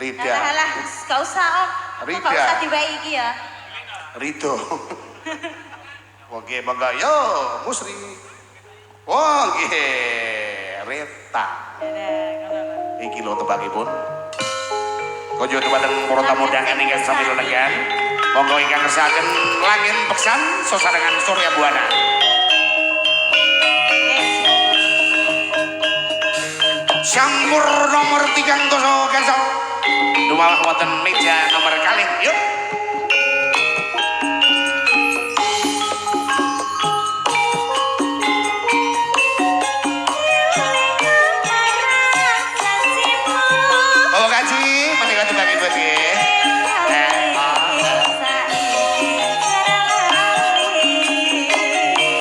Rida. Alah, gak usah Om. Rida. Gak usah diwai iki ya. Rido. Oke, bangga yo, Musri. Oke, Reta. Iki lho tebakipun. Kojo dumateng para tamu undangan ingkang sami lunegan. Monggo ingkang ngersakaken langit beksan sosarengan Surya Buana. Campur nomor 3 gansal. Dumalah wonten meja nomor kalih. Yuk. Bawa kaji, menika dibagi buat nggih.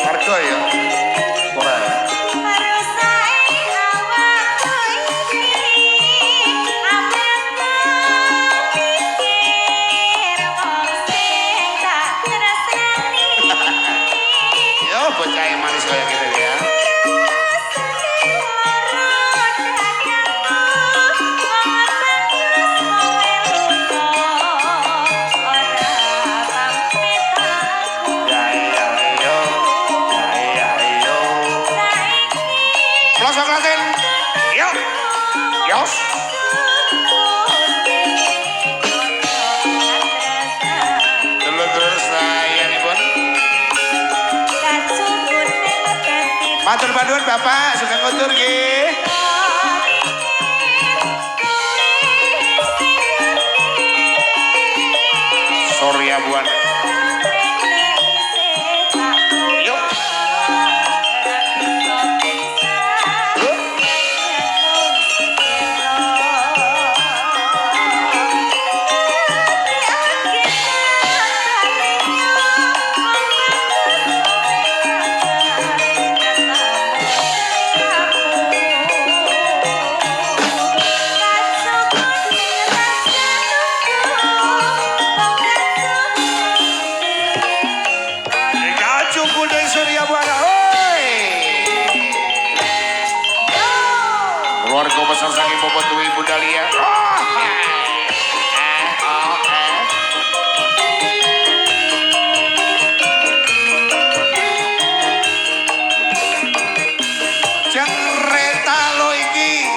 Harga ya. Ora. Yo bocah yang manis kayak gitu ya. Pelosok Klaten. Yo. Yos. Terus saya nih pun. Matur paduan Bapak, suka nguntur nggih. Surya Buana. Yuk. Surya Buana, oi. Keluarga besar saking Bobot Dwi Ibu Dahlia. Jeng Reta lo iki.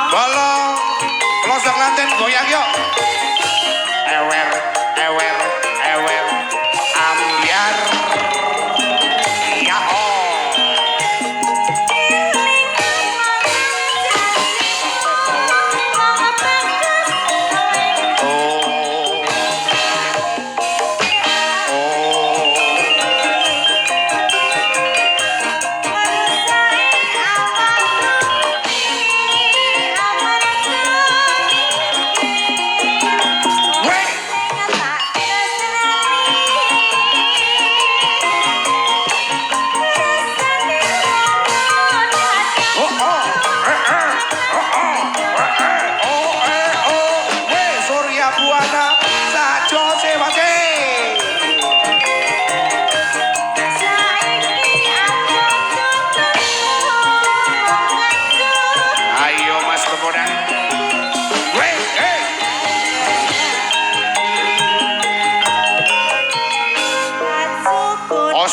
Bolong. Pelosok Klaten goyang yuk. Ewer, ewer, ewer. Ambiar yaho Surya Buana sajo sewake. Ayo Mas Kepodan. Os.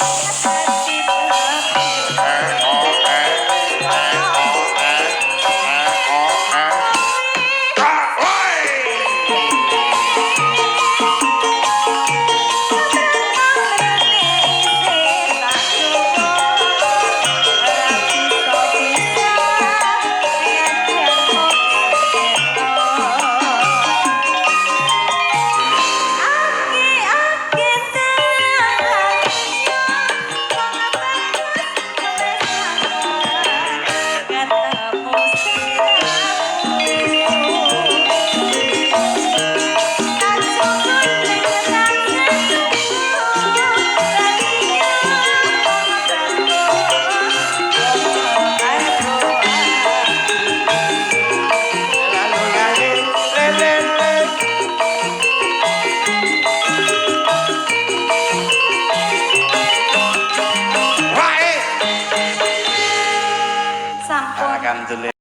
Alhamdulillah.